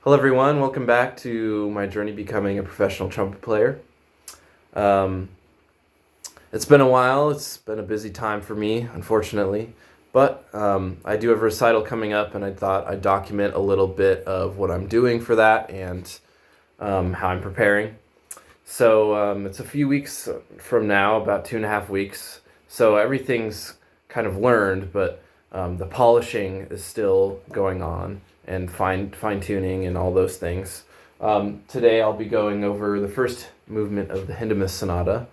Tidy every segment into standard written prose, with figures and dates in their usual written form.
Hello everyone, welcome back to my journey becoming a professional trumpet player. It's been a while, it's been a busy time for me, unfortunately, but I do have a recital coming up and I thought I'd document a little bit of what I'm doing for that and how I'm preparing. So it's a few weeks from now, about 2.5 weeks, so everything's kind of learned, but the polishing is still going on and fine-tuning and all those things. Today I'll be going over the first movement of the Hindemith sonata.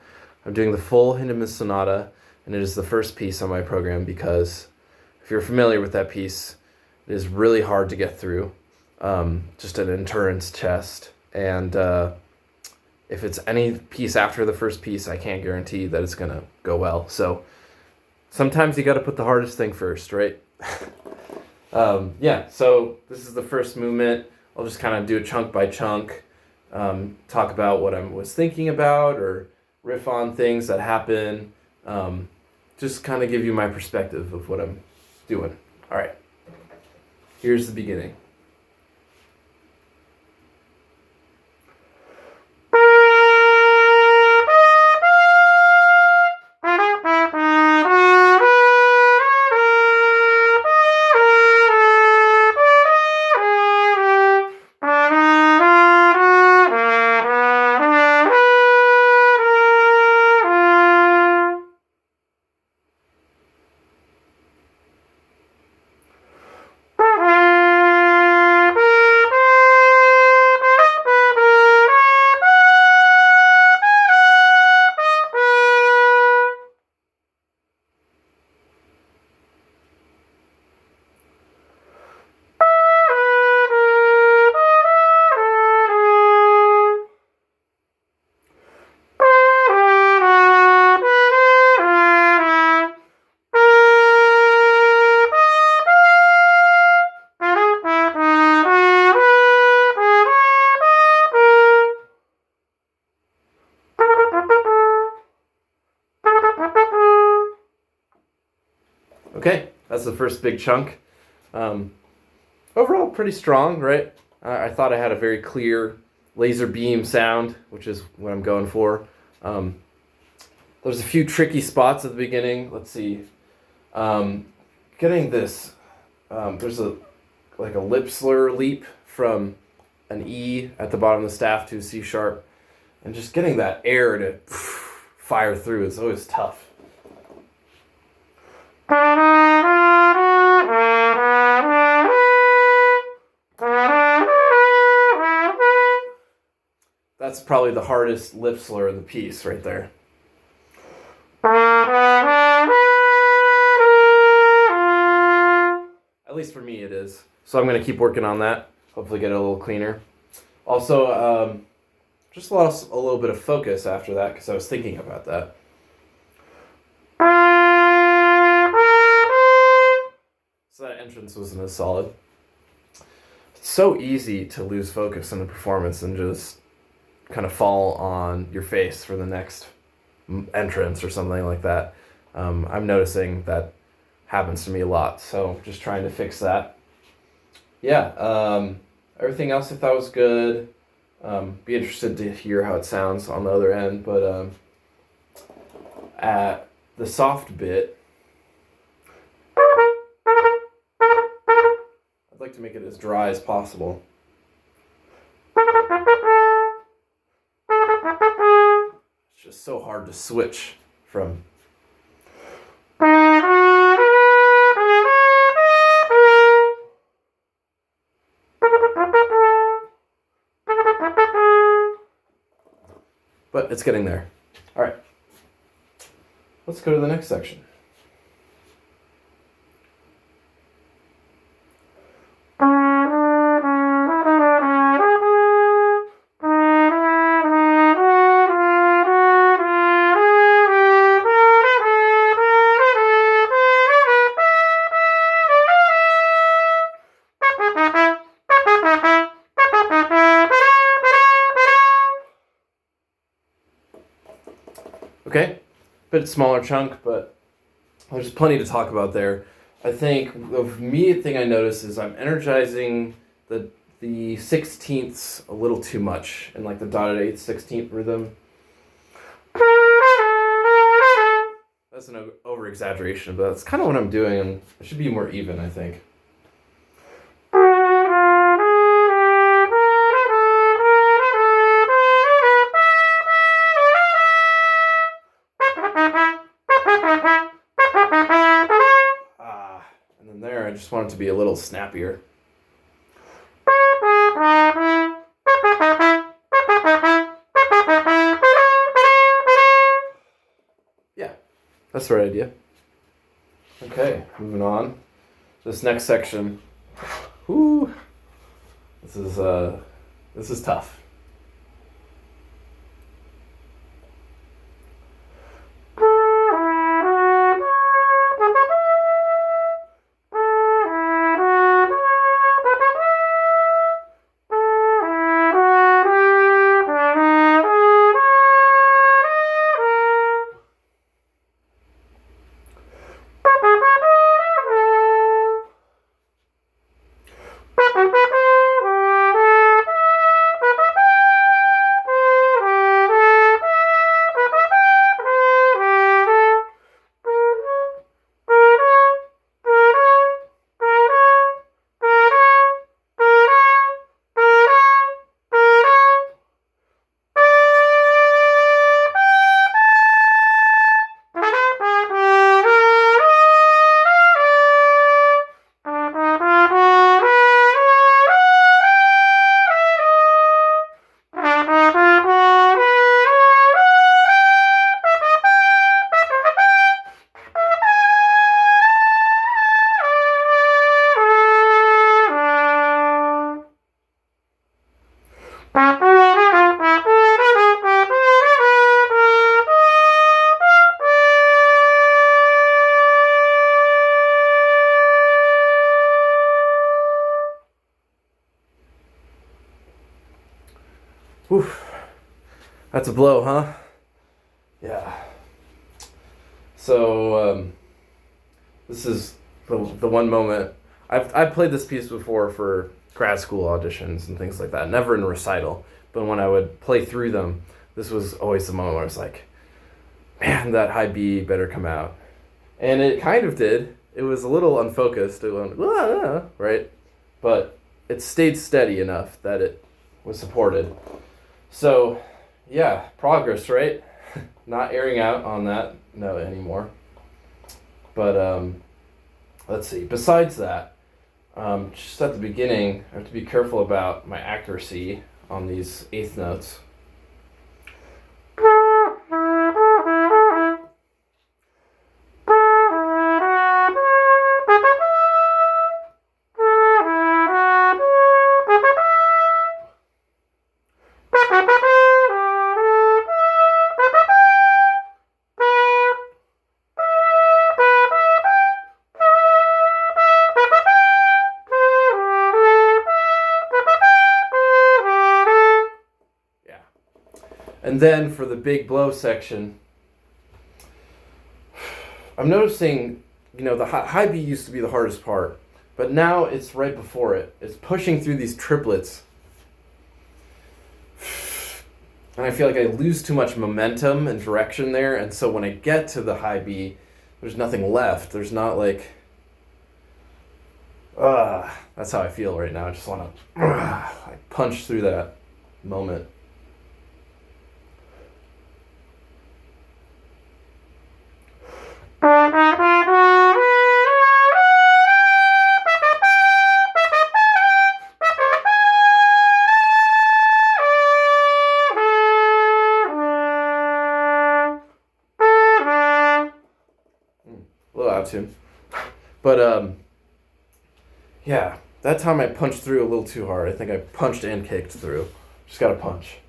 I'm doing the full Hindemith sonata, and it is the first piece on my program because if you're familiar with that piece, it is really hard to get through, just an endurance test. And if it's any piece after the first piece, I can't guarantee that it's gonna go well. So sometimes you gotta put the hardest thing first, right? So this is the first movement. I'll just kind of do it chunk by chunk, talk about what I was thinking about or riff on things that happen, just kind of give you my perspective of what I'm doing. All right, here's the beginning. Okay, that's the first big chunk. Overall, pretty strong, right? I thought I had a very clear laser beam sound, which is what I'm going for. There's a few tricky spots at the beginning. Let's see. Getting this, there's a lip slur leap from an E at the bottom of the staff to a C sharp, and just getting that air to fire through is always tough. That's probably the hardest lip slur in the piece right there. At least for me it is. So I'm going to keep working on that. Hopefully get it a little cleaner. Also, just lost a little bit of focus after that because I was thinking about that. So that entrance wasn't as solid. It's so easy to lose focus in a performance and just kind of fall on your face for the next entrance or something like that. I'm noticing that happens to me a lot, so just trying to fix that. Yeah, everything else I thought was good. Be interested to hear how it sounds on the other end, but at the soft bit, I'd like to make it as dry as possible. It's just so hard to switch from. But it's getting there. All right. Let's go to the next section. Okay, bit smaller chunk, but there's plenty to talk about there. I think the immediate thing I notice is I'm energizing the the 16ths a little too much in like the dotted eighth 16th rhythm. That's an over exaggeration, but that's kind of what I'm doing, and it should be more even, I think. And then there, I just want it to be a little snappier. Yeah, that's the right idea. Okay, moving on. This next section. Whoo! This is tough. Whew. That's a blow, huh? Yeah. So, this is the one moment. I've played this piece before for grad school auditions and things like that. Never in a recital, but when I would play through them, this was always the moment where I was like, man, that high B better come out. And it kind of did. It was a little unfocused. It went, right? But it stayed steady enough that it was supported. So, yeah, progress, right? Not airing out on that note anymore. But let's see. Besides that, just at the beginning, I have to be careful about my accuracy on these eighth notes. And then for the big blow section, I'm noticing, the high B used to be the hardest part, but now it's right before it. It's pushing through these triplets. And I feel like I lose too much momentum and direction there, and so when I get to the high B, there's nothing left. There's not like, that's how I feel right now. I just want to punch through that moment. A little out of tune. But, yeah, that time I punched through a little too hard. I think I punched and kicked through. Just got to punch.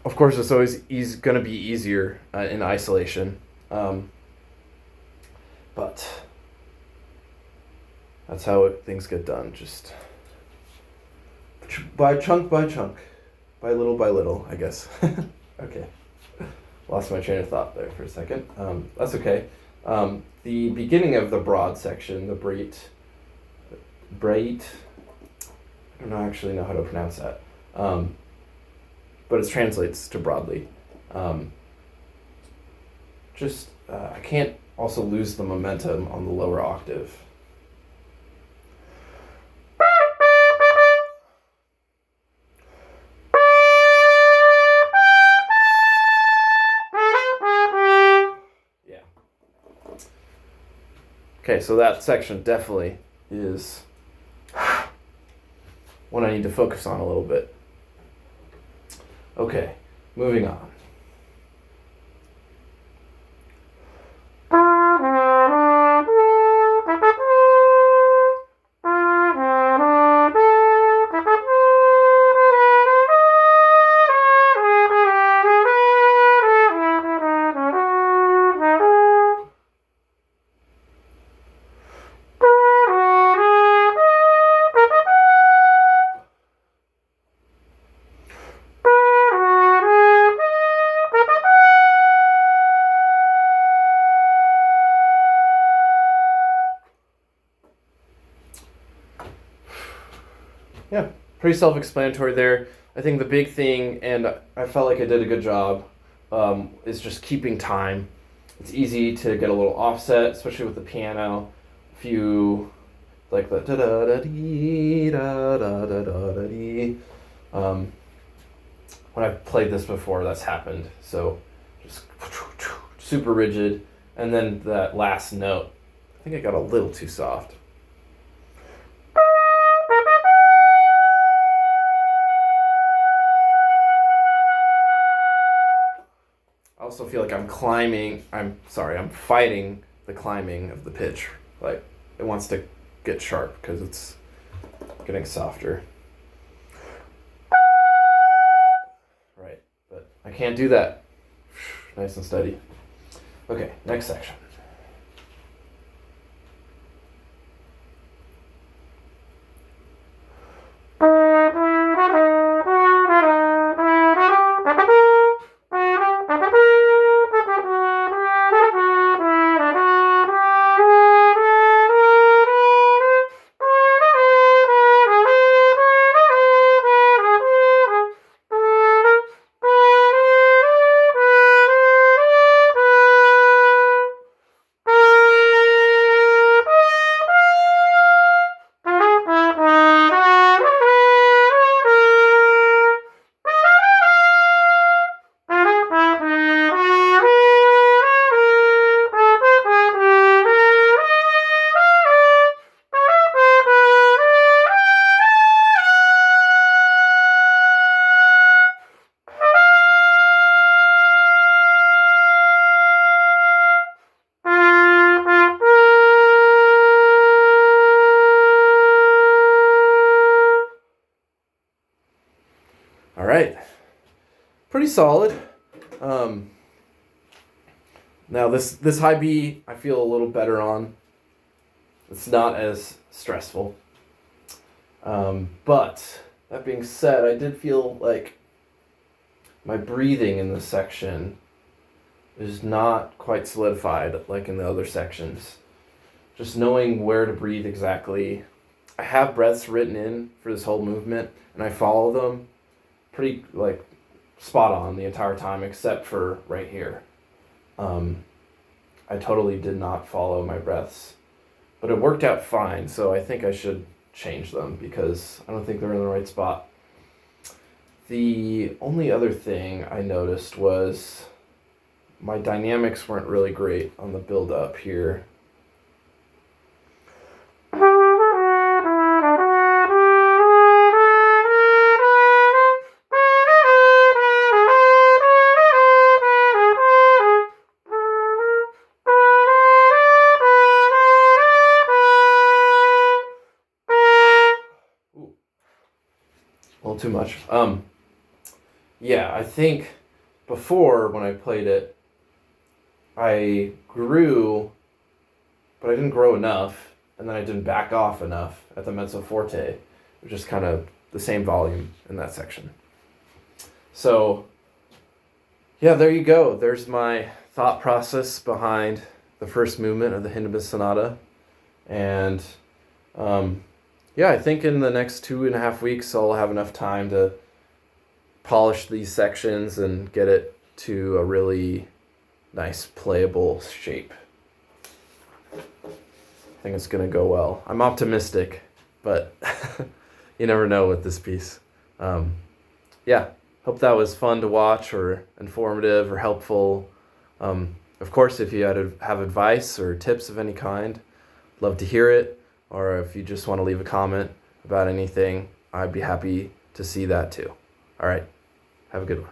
Of course, it's always going to be easier in isolation, but that's how things get done, just by chunk by chunk. by little, I guess. Okay. Lost my train of thought there for a second. That's okay. The beginning of the broad section, the bright, I don't actually know how to pronounce that, but it translates to broadly. I can't also lose the momentum on the lower octave. Okay, so that section definitely is one I need to focus on a little bit. Okay, moving on. Yeah, pretty self-explanatory there. I think the big thing, and I felt like I did a good job, is just keeping time. It's easy to get a little offset, especially with the piano. If you like the da da da dee da da da da da dee. When I've played this before, that's happened. So just super rigid, and then that last note, I think I got a little too soft. I also feel like I'm fighting the climbing of the pitch. Like, it wants to get sharp because it's getting softer. Right, but I can't do that. Nice and steady. Okay, next section. All right, pretty solid. Now this high B I feel a little better on. It's not as stressful. But that being said, I did feel like my breathing in this section is not quite solidified like in the other sections. Just knowing where to breathe exactly. I have breaths written in for this whole movement, and I follow them pretty like spot on the entire time except for right here. I totally did not follow my breaths, but it worked out fine, so I think I should change them because I don't think they're in the right spot. The only other thing I noticed was my dynamics weren't really great on the build up here. A little too much. Yeah, I think before when I played it, I grew, but I didn't grow enough, and then I didn't back off enough at the mezzo forte, which is kind of the same volume in that section. So yeah, there you go. There's my thought process behind the first movement of the Hindemith Sonata. And yeah, I think in the next 2.5 weeks, I'll have enough time to polish these sections and get it to a really nice playable shape. I think it's going to go well. I'm optimistic, but you never know with this piece. Yeah, hope that was fun to watch or informative or helpful. Of course, if you have advice or tips of any kind, love to hear it. Or if you just want to leave a comment about anything, I'd be happy to see that too. All right, have a good one.